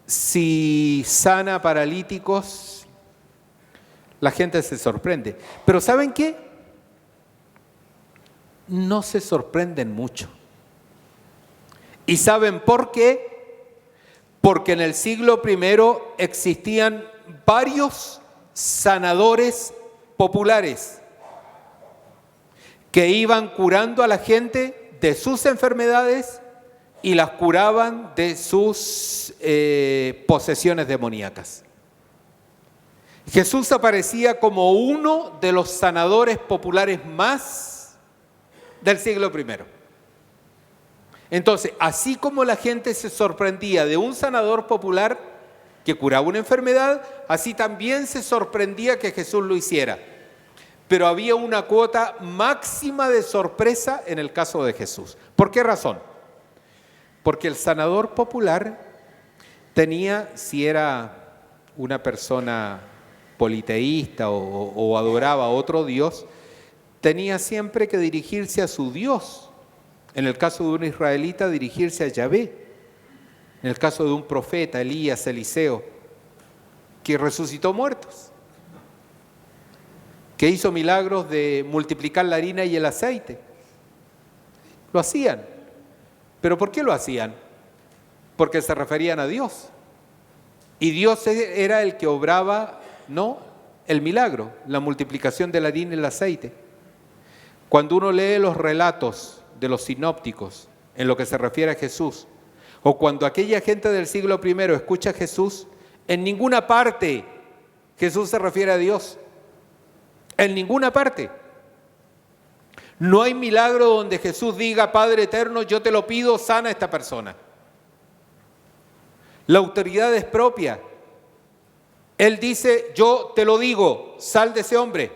Si sana paralíticos, la gente se sorprende. Pero ¿saben qué? No se sorprenden mucho. ¿Y saben por qué? Porque en el siglo I existían varios sanadores populares que iban curando a la gente de sus enfermedades y las curaban de sus posesiones demoníacas. Jesús aparecía como uno de los sanadores populares más del siglo I. Entonces, así como la gente se sorprendía de un sanador popular que curaba una enfermedad, así también se sorprendía que Jesús lo hiciera. Pero había una cuota máxima de sorpresa en el caso de Jesús. ¿Por qué razón? Porque el sanador popular tenía, si era una persona politeísta o adoraba a otro Dios, tenía siempre que dirigirse a su Dios. En el caso de un israelita, dirigirse a Yahvé. En el caso de un profeta, Elías, Eliseo, que resucitó muertos, que hizo milagros de multiplicar la harina y el aceite. Lo hacían. ¿Pero por qué lo hacían? Porque se referían a Dios. Y Dios era el que obraba, no el milagro, la multiplicación de la harina y el aceite. Cuando uno lee los relatos de los sinópticos en lo que se refiere a Jesús, o cuando aquella gente del siglo I escucha a Jesús, en ninguna parte Jesús se refiere a Dios. En ninguna parte. No hay milagro donde Jesús diga: Padre eterno, yo te lo pido, sana a esta persona. La autoridad es propia. Él dice: yo te lo digo, sal de ese hombre.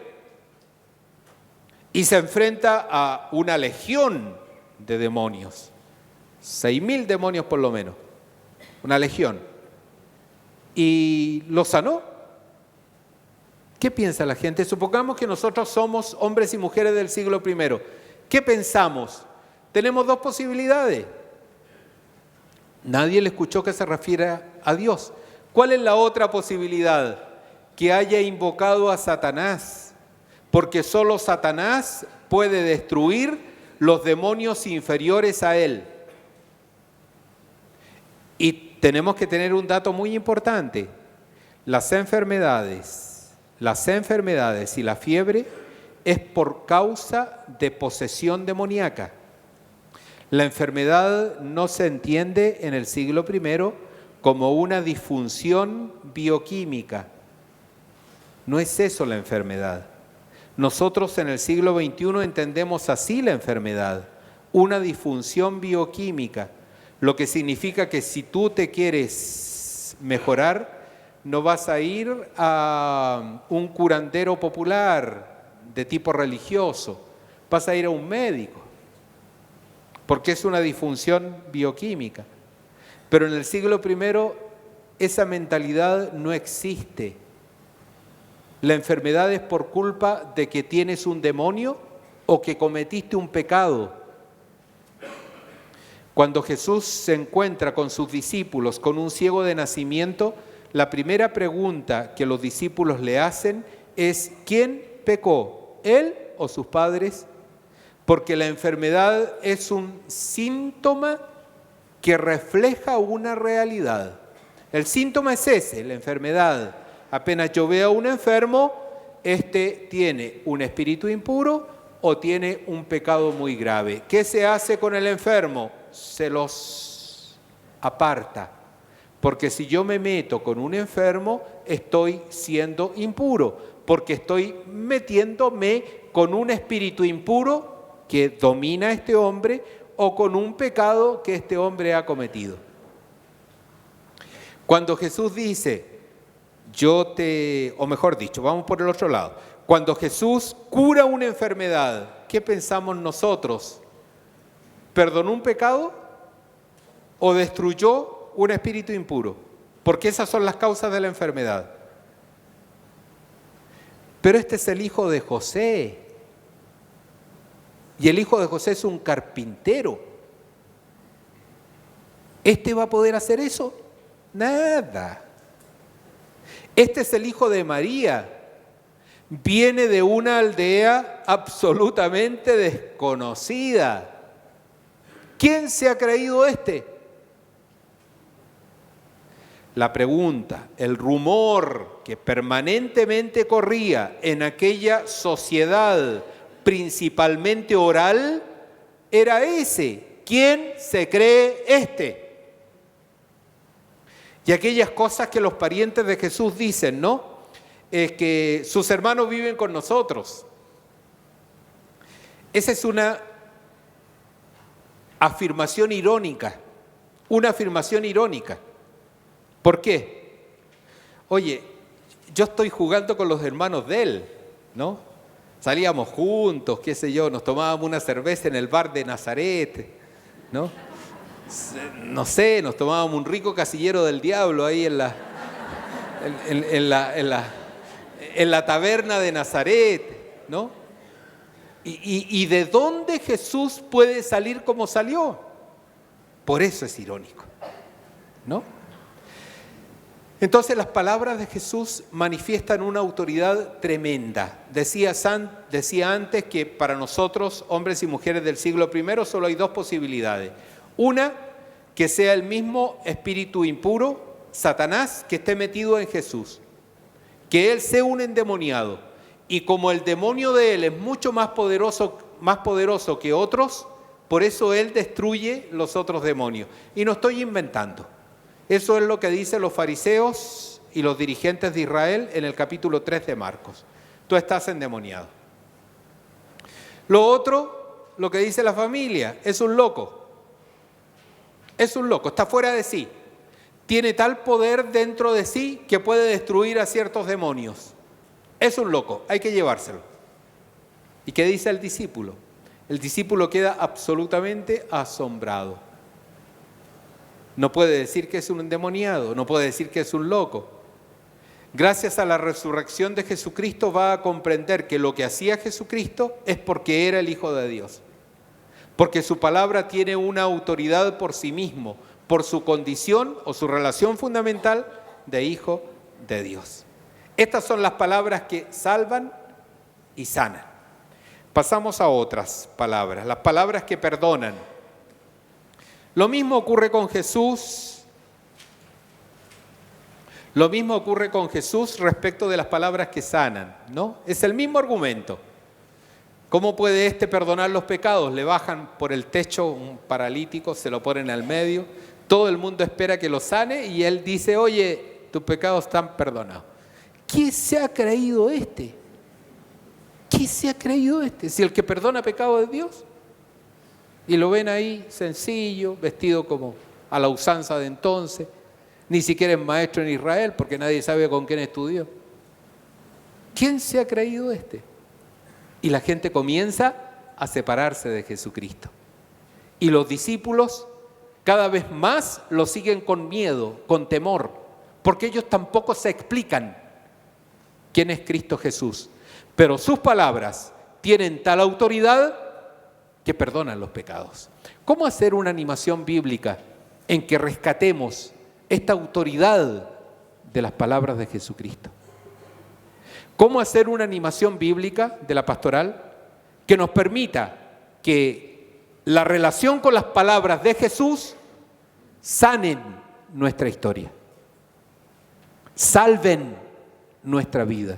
Y se enfrenta a una legión de demonios. 6.000 demonios por lo menos. Una legión. Y lo sanó. ¿Qué piensa la gente? Supongamos que nosotros somos hombres y mujeres del siglo I. ¿Qué pensamos? Tenemos dos posibilidades. Nadie le escuchó que se refiera a Dios. ¿Cuál es la otra posibilidad? Que haya invocado a Satanás, porque solo Satanás puede destruir los demonios inferiores a él. Y tenemos que tener un dato muy importante. Las enfermedades y la fiebre es por causa de posesión demoníaca. La enfermedad no se entiende en el siglo I como una disfunción bioquímica. No es eso la enfermedad. Nosotros en el siglo XXI entendemos así la enfermedad, una disfunción bioquímica, lo que significa que si tú te quieres mejorar, no vas a ir a un curandero popular de tipo religioso, vas a ir a un médico, porque es una disfunción bioquímica. Pero en el siglo I esa mentalidad no existe. La enfermedad es por culpa de que tienes un demonio o que cometiste un pecado. Cuando Jesús se encuentra con sus discípulos, con un ciego de nacimiento, la primera pregunta que los discípulos le hacen es: ¿quién pecó, él o sus padres? Porque la enfermedad es un síntoma que refleja una realidad. El síntoma es ese, la enfermedad. Apenas yo veo a un enfermo, tiene un espíritu impuro o tiene un pecado muy grave. ¿Qué se hace con el enfermo? Se los aparta. Porque si yo me meto con un enfermo, estoy siendo impuro, porque estoy metiéndome con un espíritu impuro que domina a este hombre o con un pecado que este hombre ha cometido. Cuando Jesús dice: o mejor dicho, vamos por el otro lado. Cuando Jesús cura una enfermedad, ¿qué pensamos nosotros? ¿Perdonó un pecado o destruyó un espíritu impuro? Porque esas son las causas de la enfermedad. Pero este es el hijo de José. Y el hijo de José es un carpintero. ¿Este va a poder hacer eso? Nada. Este es el hijo de María. Viene de una aldea absolutamente desconocida. ¿Quién se ha creído este? La pregunta, el rumor que permanentemente corría en aquella sociedad, principalmente oral, era ese. ¿quién se cree este? Y aquellas cosas que los parientes de Jesús dicen, ¿no? Es que sus hermanos viven con nosotros. Esa es una afirmación irónica, ¿Por qué? Oye, yo estoy jugando con los hermanos de él, ¿no? Salíamos juntos, qué sé yo, nos tomábamos una cerveza en el bar de Nazaret, ¿no? No sé, nos tomábamos un rico casillero del diablo ahí en la taberna de Nazaret, ¿no? ¿Y de dónde Jesús puede salir como salió? Por eso es irónico, ¿no? Entonces las palabras de Jesús manifiestan una autoridad tremenda. Decía antes que para nosotros, hombres y mujeres del siglo I, solo hay dos posibilidades. Una, que sea el mismo espíritu impuro, Satanás, que esté metido en Jesús. Que él sea un endemoniado. Y como el demonio de él es mucho más poderoso que otros, por eso él destruye los otros demonios. Y no estoy inventando. Eso es lo que dicen los fariseos y los dirigentes de Israel en el capítulo 3 de Marcos. Tú estás endemoniado. Lo otro, lo que dice la familia, es un loco. Es un loco, está fuera de sí. Tiene tal poder dentro de sí que puede destruir a ciertos demonios. Es un loco, hay que llevárselo. ¿Y qué dice el discípulo? El discípulo queda absolutamente asombrado. No puede decir que es un endemoniado, no puede decir que es un loco. Gracias a la resurrección de Jesucristo va a comprender que lo que hacía Jesucristo es porque era el Hijo de Dios. Porque su palabra tiene una autoridad por sí mismo, por su condición o su relación fundamental de Hijo de Dios. Estas son las palabras que salvan y sanan. Pasamos a otras palabras, las palabras que perdonan. Lo mismo ocurre con Jesús. Lo mismo ocurre con Jesús respecto de las palabras que sanan, ¿no? Es el mismo argumento. ¿Cómo puede éste perdonar los pecados? Le bajan por el techo un paralítico, se lo ponen al medio, todo el mundo espera que lo sane y él dice, oye, tus pecados están perdonados. ¿Qué se ha creído este? ¿Qué se ha creído este? Si el que perdona pecado es Dios. Y lo ven ahí sencillo, vestido como a la usanza de entonces. Ni siquiera es maestro en Israel porque nadie sabe con quién estudió. ¿Quién se ha creído este? Y la gente comienza a separarse de Jesucristo. Y los discípulos cada vez más lo siguen con miedo, con temor, porque ellos tampoco se explican quién es Cristo Jesús. Pero sus palabras tienen tal autoridad que perdonan los pecados. ¿Cómo hacer una animación bíblica en que rescatemos esta autoridad de las palabras de Jesucristo? ¿Cómo hacer una animación bíblica de la pastoral que nos permita que la relación con las palabras de Jesús sanen nuestra historia, salven nuestra vida,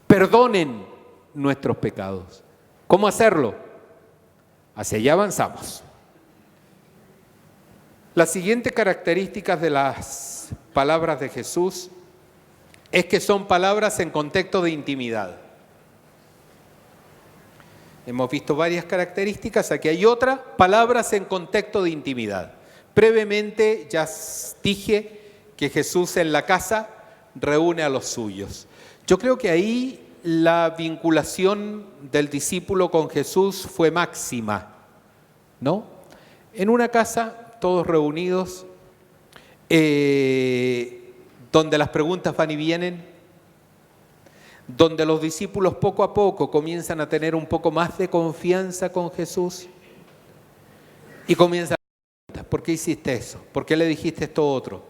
perdonen nuestros pecados? ¿Cómo hacerlo? Hacia allá avanzamos. Las siguientes características de las palabras de Jesús es que son palabras en contexto de intimidad. Hemos visto varias características, aquí hay otra, palabras en contexto de intimidad. Brevemente ya dije que Jesús en la casa reúne a los suyos. Yo creo que ahí la vinculación del discípulo con Jesús fue máxima, ¿no? En una casa, todos reunidos, donde las preguntas van y vienen, donde los discípulos poco a poco comienzan a tener un poco más de confianza con Jesús y comienzan a preguntar, ¿por qué hiciste eso? ¿Por qué le dijiste esto otro?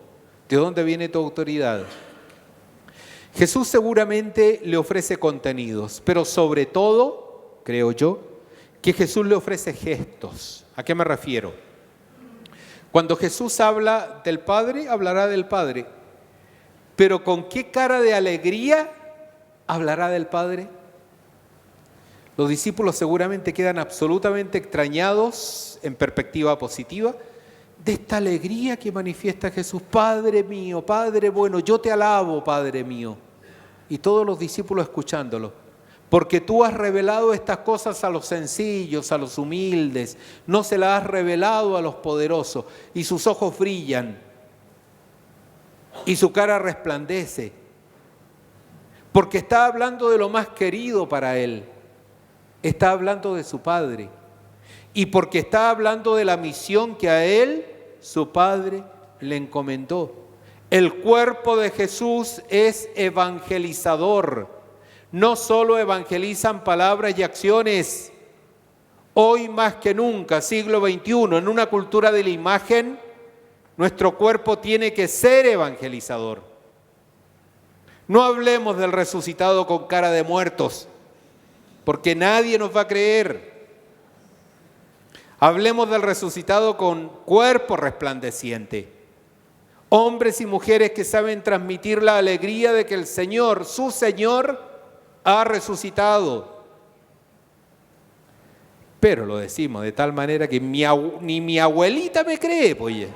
¿De dónde viene tu autoridad? Jesús seguramente le ofrece contenidos, pero sobre todo, creo yo, que Jesús le ofrece gestos. ¿A qué me refiero? Cuando Jesús habla del Padre, hablará del Padre. Pero ¿con qué cara de alegría hablará del Padre? Los discípulos seguramente quedan absolutamente extrañados en perspectiva positiva de esta alegría que manifiesta Jesús. Padre mío, Padre bueno, yo te alabo, Padre mío. Y todos los discípulos escuchándolo. Porque tú has revelado estas cosas a los sencillos, a los humildes. No se las has revelado a los poderosos. Y sus ojos brillan. Y su cara resplandece. Porque está hablando de lo más querido para él. Está hablando de su Padre. Y porque está hablando de la misión que a él, su Padre, le encomendó. El cuerpo de Jesús es evangelizador. No solo evangelizan palabras y acciones. Hoy más que nunca, siglo XXI, en una cultura de la imagen, nuestro cuerpo tiene que ser evangelizador. No hablemos del resucitado con cara de muertos, porque nadie nos va a creer. Hablemos del resucitado con cuerpo resplandeciente. Hombres y mujeres que saben transmitir la alegría de que el Señor, su Señor, ha resucitado. Pero lo decimos de tal manera que ni mi abuelita me cree, oye.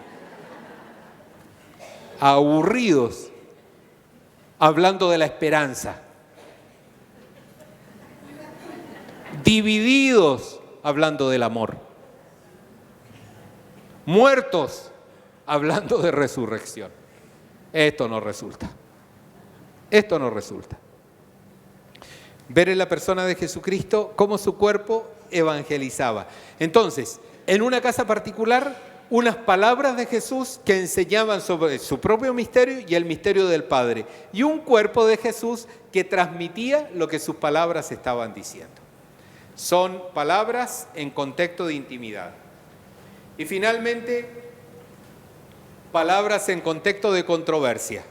Aburridos, hablando de la esperanza. Divididos, hablando del amor. Muertos, hablando de resurrección. Esto no resulta. Esto no resulta. Ver en la persona de Jesucristo cómo su cuerpo evangelizaba. Entonces, en una casa particular, unas palabras de Jesús que enseñaban sobre su propio misterio y el misterio del Padre. Y un cuerpo de Jesús que transmitía lo que sus palabras estaban diciendo. Son palabras en contexto de intimidad. Y finalmente, palabras en contexto de controversia.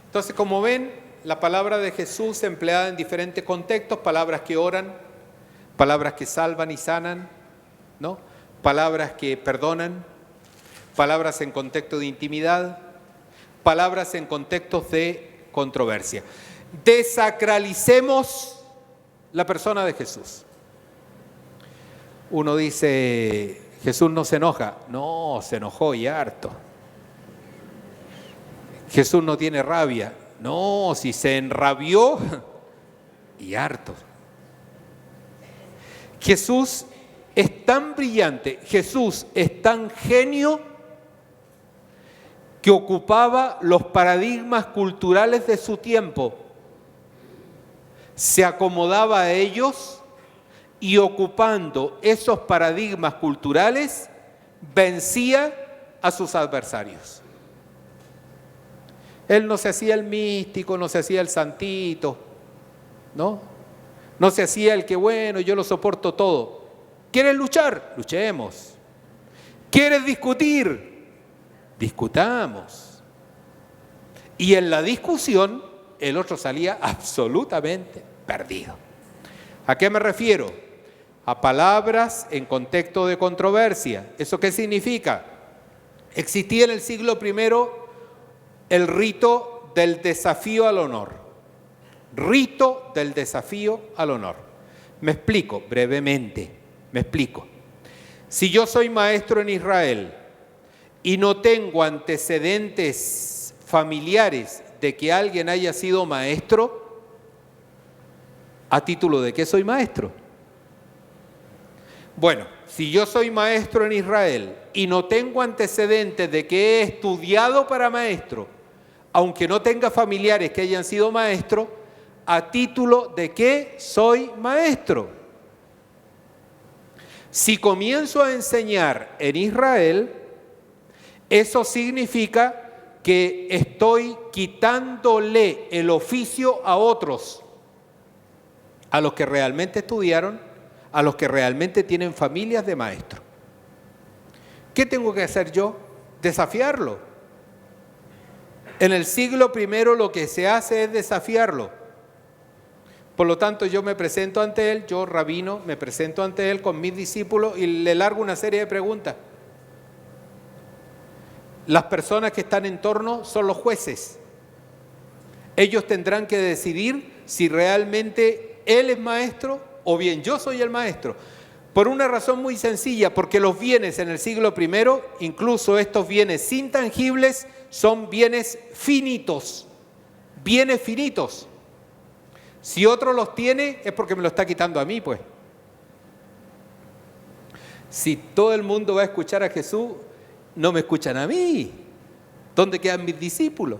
Entonces, como ven, la palabra de Jesús empleada en diferentes contextos, palabras que oran, palabras que salvan y sanan, ¿no? Palabras que perdonan, palabras en contexto de intimidad, palabras en contextos de controversia. Desacralicemos la persona de Jesús. Uno dice, Jesús no se enoja. No, se enojó y harto. Jesús no tiene rabia. No, si se enrabió y harto. Jesús es tan brillante, Jesús es tan genio que ocupaba los paradigmas culturales de su tiempo, se acomodaba a ellos y ocupando esos paradigmas culturales vencía a sus adversarios. Él no se hacía el místico, no se hacía el santito, ¿no? No se hacía el que, bueno, yo lo soporto todo. ¿Quieres luchar? Luchemos. ¿Quieres discutir? Discutamos. Y en la discusión, el otro salía absolutamente perdido. ¿A qué me refiero? A palabras en contexto de controversia. ¿Eso qué significa? Existía en el siglo I el rito del desafío al honor. Rito del desafío al honor. Me explico brevemente, me explico. Si yo soy maestro en Israel y no tengo antecedentes familiares de que alguien haya sido maestro, ¿a título de qué soy maestro? Bueno, si yo soy maestro en Israel y no tengo antecedentes de que he estudiado para maestro, aunque no tenga familiares que hayan sido maestros, ¿a título de qué soy maestro? Si comienzo a enseñar en Israel, eso significa que estoy quitándole el oficio a otros, a los que realmente estudiaron, a los que realmente tienen familias de maestros. ¿Qué tengo que hacer yo? Desafiarlo. En el siglo I lo que se hace es desafiarlo. Por lo tanto, yo me presento ante él, yo, rabino, me presento ante él con mis discípulos y le largo una serie de preguntas. Las personas que están en torno son los jueces. Ellos tendrán que decidir si realmente él es maestro o bien yo soy el maestro. Por una razón muy sencilla, porque los bienes en el siglo I, incluso estos bienes intangibles, son bienes finitos. Bienes finitos. Si otro los tiene, es porque me lo está quitando a mí, pues. Si todo el mundo va a escuchar a Jesús, no me escuchan a mí. ¿Dónde quedan mis discípulos?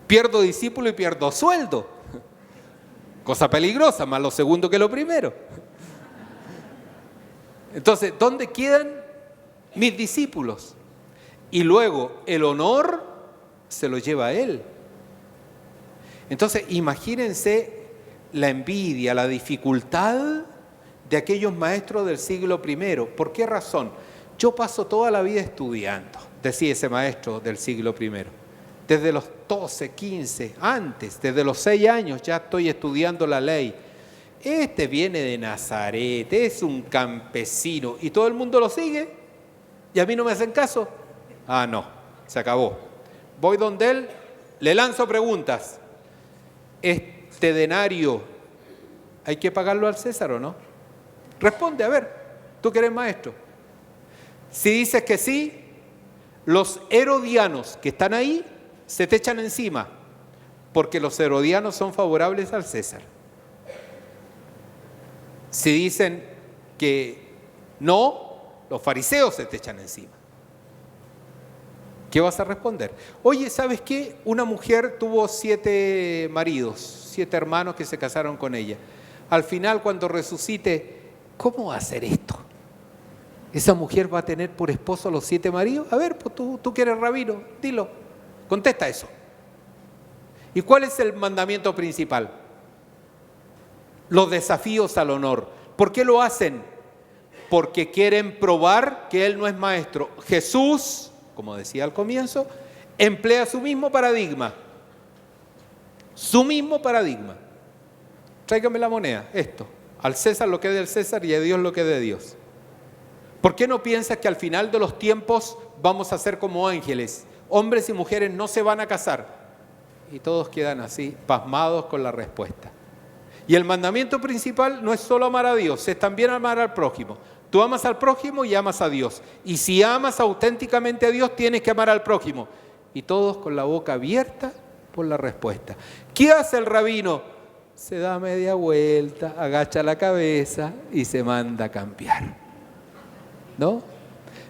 Pierdo discípulo y pierdo sueldo. Cosa peligrosa, más lo segundo que lo primero. Entonces, ¿dónde quedan mis discípulos? Y luego, el honor se lo lleva a él. Entonces, imagínense la envidia, la dificultad de aquellos maestros del siglo I. ¿Por qué razón? Yo paso toda la vida estudiando, decía ese maestro del siglo I. Desde los 12, 15, antes, desde los 6 años ya estoy estudiando la ley. Este viene de Nazaret, es un campesino y todo el mundo lo sigue y a mí no me hacen caso. Ah, no, se acabó. Voy donde él, le lanzo preguntas. ¿Este denario hay que pagarlo al César o no? Responde, a ver, tú que eres maestro. Si dices que sí, los herodianos que están ahí se te echan encima, porque los herodianos son favorables al César. Si dicen que no, los fariseos se te echan encima. ¿Qué vas a responder? Oye, ¿sabes qué? Una mujer tuvo 7 maridos, 7 hermanos que se casaron con ella. Al final, cuando resucite, ¿cómo va a hacer esto? ¿Esa mujer va a tener por esposo a los 7 maridos? A ver, pues tú que eres rabino, dilo. Contesta eso. ¿Y cuál es el mandamiento principal? Los desafíos al honor. ¿Por qué lo hacen? Porque quieren probar que él no es maestro. Jesús, como decía al comienzo, emplea su mismo paradigma. Su mismo paradigma. Tráigame la moneda, esto. Al César lo que es del César y a Dios lo que es de Dios. ¿Por qué no piensas que al final de los tiempos vamos a ser como ángeles? Hombres y mujeres no se van a casar. Y todos quedan así, pasmados con la respuesta. Y el mandamiento principal no es solo amar a Dios, es también amar al prójimo. Tú amas al prójimo y amas a Dios. Y si amas auténticamente a Dios, tienes que amar al prójimo. Y todos con la boca abierta por la respuesta. ¿Qué hace el rabino? Se da media vuelta, agacha la cabeza y se manda a cambiar. ¿No?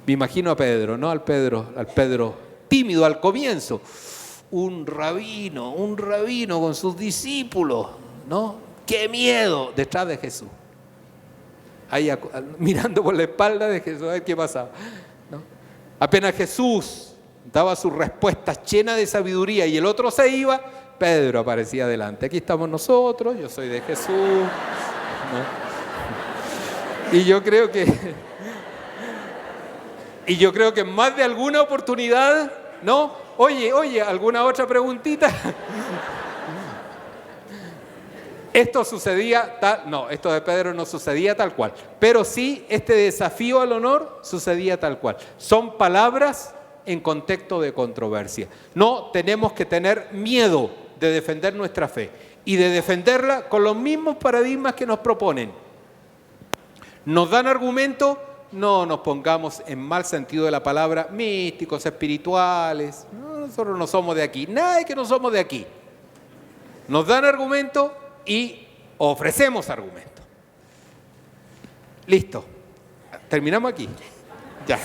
Me imagino a Pedro, ¿no? Al Pedro tímido al comienzo. Un rabino con sus discípulos, ¿no? ¡Qué miedo! Detrás de Jesús. Ahí mirando por la espalda de Jesús, a ver qué pasaba, ¿no? Apenas Jesús daba sus respuestas llenas de sabiduría y el otro se iba, Pedro aparecía adelante. Aquí estamos nosotros, yo soy de Jesús, ¿no? Y yo creo que en más de alguna oportunidad, ¿no? Oye, ¿alguna otra preguntita? Esto sucedía esto de Pedro no sucedía tal cual, pero sí este desafío al honor sucedía tal cual. Son palabras en contexto de controversia. No tenemos que tener miedo de defender nuestra fe y de defenderla con los mismos paradigmas que nos proponen. Nos dan argumentos, no nos pongamos en mal sentido de la palabra, místicos, espirituales. No, nosotros no somos de aquí, nadie que no somos de aquí. Nos dan argumentos y ofrecemos argumentos. Listo. Terminamos aquí. Ya.